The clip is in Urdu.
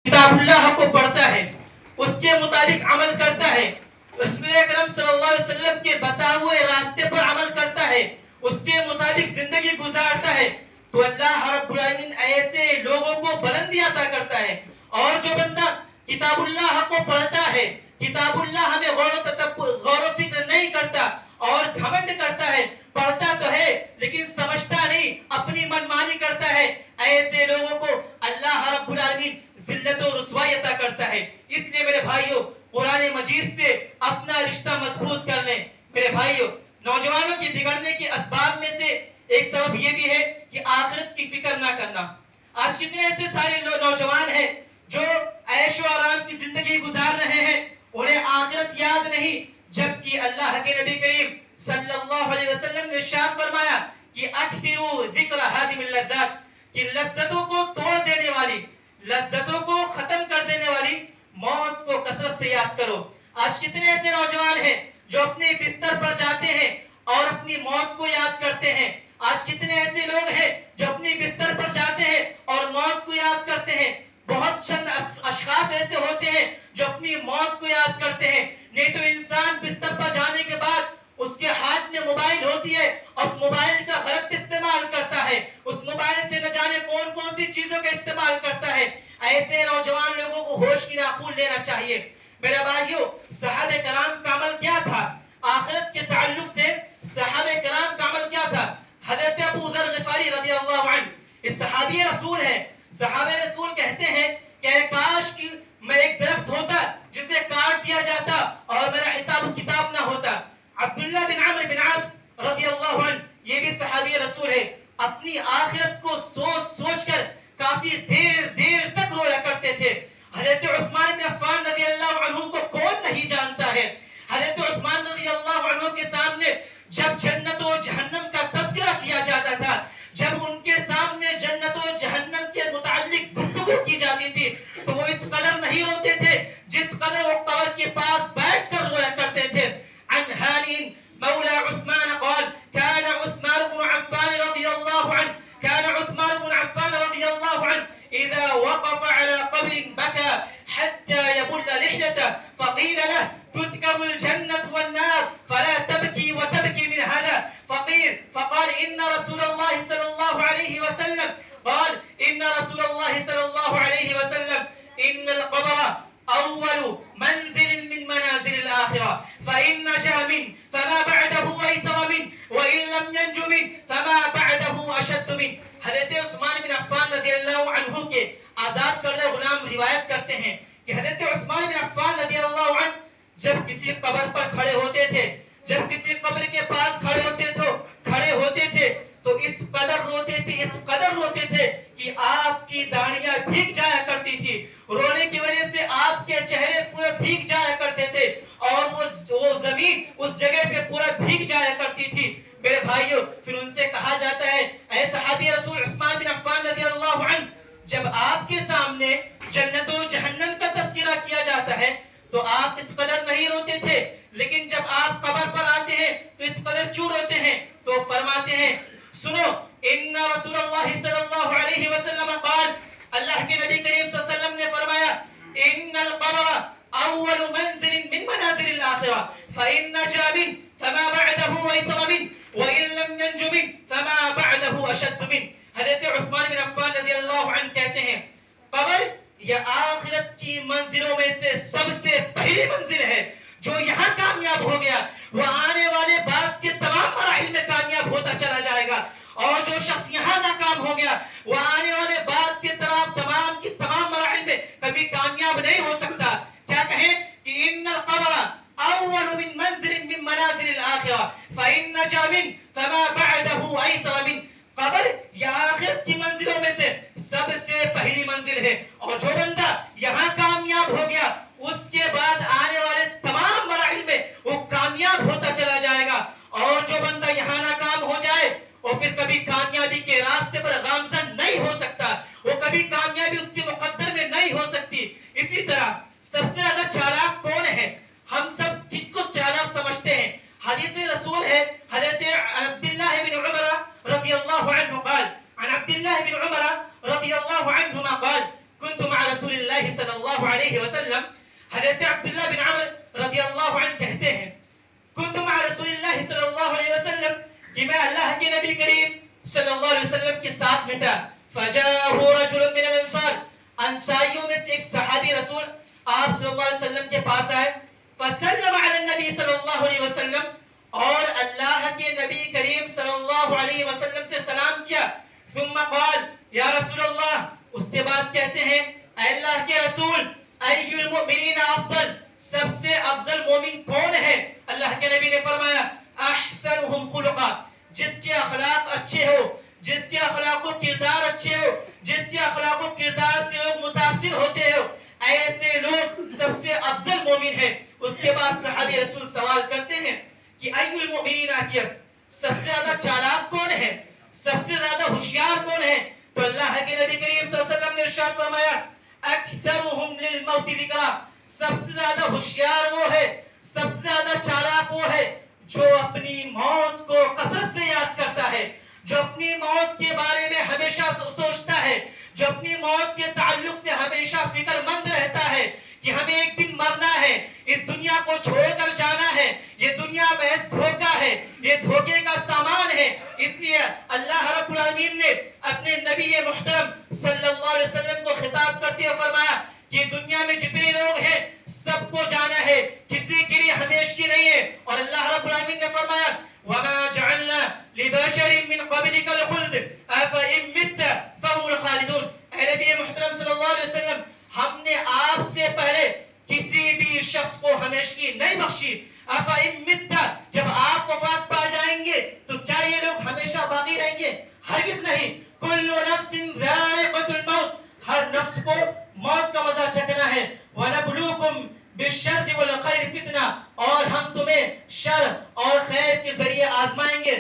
کتاب اللہ کو پڑھتا ہے، اس کے مطابق عمل کرتا ہے، رسول اکرم صلی اللہ علیہ وسلم کے بتائے ہوئے راستے پر عمل کرتا ہے، اس کے مطابق زندگی گزارتا ہے، تو اللہ رب العالمین ایسے لوگوں کو بلندی عطا کرتا ہے۔ اور جو بندہ کتاب اللہ کو پڑھتا ہے، کتاب اللہ ہمیں غور و فکر نہیں کرتا اور گھمنڈ کرتا ہے، پڑھتا تو ہے لیکن سمجھتا نہیں، اپنی منمانی کرتا ہے، ایسے لوگوں کو اللہ رب العالمین ذلت و رسوائی عطا کرتا ہے۔ اس لیے میرے بھائیوں، قرآن مجید سے اپنا رشتہ مضبوط کر لیں۔ میرے بھائیوں، نوجوانوں کے بگڑنے کے اسباب میں سے ایک سبب یہ بھی ہے کہ آخرت کی فکر نہ کرنا۔ آج کتنے ایسے سارے نوجوان ہیں جو عیش و آرام کی زندگی گزار رہے ہیں، انہیں آخرت یاد نہیں، جبکہ اللہ کے نبی کریم صلی اللہ علیہ وسلم نے ارشاد فرمایا کہ اکثروا ذکر ہادم اللذات، کہ لذتوں کو توڑ دینے والی، لذتوں کو ختم کر دینے والی موت کو کثرت سے یاد کرو۔ آج کتنے ایسے نوجوان ہیں جو اپنے بستر پر جاتے ہیں اور اپنی موت کو یاد کرتے ہیں۔ آج کتنے ایسے لوگ ہیں جو اپنی بستر پر جاتے ہیں اور موت کو یاد کرتے ہیں۔ بہت چند اشخاص ایسے ہوتے ہیں جو اپنی موت کو یاد کرتے ہیں۔ نہیں تو انسان بستر پر جانے کے بعد اس کے ہاتھ میں موبائل ہوتی ہے اور اس موبائل کا غلط استعمال کرتا ہے، اس موبائل سے نہ جانے کون کون سی چیزوں کا استعمال کرتا ہے۔ ایسے نوجوان لوگوں کو ہوش کی راکھول لینا چاہیے۔ میرے بھائیوں، صحابہ کرام کا عمل کیا تھا؟ آخرت کے تعلق سے صحابہ کرام کا عمل کیا تھا؟ حضرت ابو ذر غفاری رضی اللہ عنہ اس صحابی رسول ہیں۔ صحابہ رسول کہتے ہیں کہ کاش کہ میں ایک درخت ہوتا جسے کاٹ دیا جاتا اور میرا حساب و کتاب نہ ہوتا۔ عبداللہ بن عمرو بن عاص رضی اللہ عنہ یہ بھی صحابی رسول ہے، اپنی آخرت کو سوچ کر کافی دیر تک رویا کرتے تھے۔ حضرت عثمان بن عفان رضی اللہ عنہ کو کون نہیں جانتا ہے؟ حضرت عثمان رضی اللہ عنہ کے سامنے جب جنت و جہنم کا تذکرہ کیا جاتا تھا، جب ان کے سامنے جنت و جہنم کے متعلق گفتگو کی جاتی تھی، تو وہ اس قدر نہیں روتے تھے جس قدر وہ قبر کے پاس بیٹھ کر رویا کرتے تھے۔ عن هانئ مولى عثمان قال كان عثمان بن عفان رضي الله عنه كان عثمان بن عفان رضي الله عنه إذا وقف على قبر بكى حتى يبل لحيته فقيل له تذكر الجنة والنار فلا تبكي وتبكي من هذا فقال إن رسول الله صلى الله عليه وسلم قال إن رسول الله صلى الله عليه وسلم إن القبر أول منزل من منازل الآخرة فإن نجا منه فما بعده أيسر منه وإن لم ينج منه فما بعده أشد منه۔ حضرت عثمان بن عفان رضی اللہ عنہ کے آزاد کردہ غلام روایت کرتے ہیں کہ حضرت عثمان بن عفان رضی اللہ عنہ جب کسی قبر پر کھڑے ہوتے تھے، جب کسی قبر کے پاس کھڑے ہوتے تھے تو اس قدر روتے تھے کہ آپ کی داڑیاں بھیگ جایا کرتی تھی، رونے کی وجہ سے آپ کے چہرے پورے بھیگ جایا کرتے تھے اور وہ زمین اس جگہ پہ پورا بھیگ جایا کرتی تھی۔ میرے بھائیوں، پھر ان سے کہا جاتا ہے اے صحابی رسول عثمان بن عفان رضی اللہ عنہ، جب آپ کے سامنے جنت و جہنم کا تذکرہ کیا جاتا ہے تو آپ اس قدر نہیں روتے تھے، لیکن جب آپ قبر پر آتے ہیں تو اس قدر کیوں روتے ہیں؟ تو فرماتے ہیں سنو، ان رسول اللہ صلی اللہ علیہ وسلم قال، اللہ کے نبی کریم صلی اللہ علیہ وسلم نے فرمایا ان القبر اول منزل من منازل الاخرہ فإن نجا منه فما بعده أيسر منه وإن لم ينج منه فما بعده أشد منه۔ حضرت عثمان بن عفان رضی اللہ عنہ کہتے ہیں قبر یہ آخرت کی منزلوں میں سے سب سے پہلی منزل ہے۔ جو یہاں کامیاب ہو گیا وہ آنے والے بعد کے تمام مراحل میں کامیاب ہوتا چلا جائے گا، اور جو شخص یہاں ناکام ہو گیا وہ آنے والے بعد کے تمام مراحل میں کبھی کامیاب نہیں ہو سکتا۔ کیا کہیں کہ ان القبر اول من منزل من منازل الاخرہ فإن نجا منه فما بعده أيسر منه۔ قبر یا آخرت کی منزلوں میں سے سب سے پہلی منزل ہے، اور جو بندہ یہاں کامیاب ہو گیا اس کے بعد آنے والے تمام مراحل میں وہ کامیاب ہوتا چلا جائے گا، اور جو بندہ یہاں ناکام ہو جائے وہ پھر کبھی کامیابی کے راستے پر گامزن نہیں ہو سکتا، وہ کبھی کامیابی اس کے مقدر میں نہیں ہو سکتی۔ اسی طرح سب سے زیادہ چالاک کون ہے؟ ہم سب کس کو چالاک سمجھتے ہیں؟ حدیث رسول ہے حضرت عبداللہ بن عمر رضی اللہ عنہ قال عن عبداللہ بن عمر رضی اللہ عنہما قال كنت مع رسول الله اللہ صلی اللہ علیہ وسلم حضرت عبداللہ بن عمر رضی اللہ عنہ کہتے ہیں کنت مع رسول اللہ صلی اللہ علیہ وسلم کہ میں اللہ کے نبی کریم صلی اللہ علیہ وسلم کے ساتھ میں تھا فجاءه رجل من الانصار انصاریوں میں سے ایک صحابی رسول آپ صلی اللہ علیہ وسلم کے پاس آئے فسلم علی النبی صلی اللہ علیہ وسلم اور اللہ کے نبی کریم صلی اللہ علیہ وسلم سے سلام کیا ثم قال یا رسول اللہ اس کے بعد کہتے ہیں اے اللہ کے رسول ای المؤمنین افضل سب سے افضل مومن کون ہے اللہ کے نبی نے فرمایا احسنهم خلقا جس کے اخلاق اچھے ہو جس کے اخلاق و کردار اچھے ہو جس کے اخلاق و کردار سے لوگ متاثر ہوتے ہو ایسے لوگ سب سے افضل مومن ہیں اس کے بعد صحابی رسول سوال کرتے ہیں کہ ای المؤمنین اکیس سب سے زیادہ چالاک کون ہے سب سے زیادہ ہوشیار کون ہے تو اللہ کے نبی کریم صلی اللہ علیہ وسلم نے ارشاد فرمایا اکثرهم للموت ذکرا سب سے زیادہ ہوشیار وہ ہے سب سے زیادہ چالاک وہ ہے جو اپنی موت کو کثرت سے یاد کرتا ہے جو اپنی موت کے بارے میں ہمیشہ سوچتا ہے جو اپنی موت کے تعلق سے ہمیشہ فکر مند رہتا ہے کہ ہمیں ایک دن مرنا ہے اس دنیا کو چھوڑ کر جانا ہے یہ دنیا محض دھوکہ ہے یہ دھوکے کا سامان ہے اس لیے اللہ رب العالمین نے اپنے نبی محترم صلی اللہ علیہ وسلم کو خطاب کرتے ہوئے فرمایا کہ دنیا میں جتنے لوگ ہیں سب کو جانا ہے کسی کے لیے ہمیشگی نہیں ہے اور اللہ رب العالمین نے فرمایا وَمَا جَعَلْنَا لِبَشَرٍ مِّن قَبْلِكَ الْخُلْدَ أَفَإِن مِّتَّ فَهُمُ الْخَالِدُونَ اے نبی محترم صلی اللہ علیہ وسلم ہم نے آپ سے پہلے کسی بھی شخص کو ہمیشگی نہیں بخشی أَفَإِن مِّتَّ جب آپ وفات پا جائیں گے تو کیا یہ لوگ ہمیشہ باقی رہیں گے ہرگز نہیں كُلُّ نَفْسٍ ذَائِقَةُ الْمَوْتِ ہر نفس کو موت کا مزہ چکھنا ہے وَنَبْلُوكُمْ بالشر والخیر فتنہ اور ہم تمہیں شر اور خیر کے ذریعے آزمائیں گے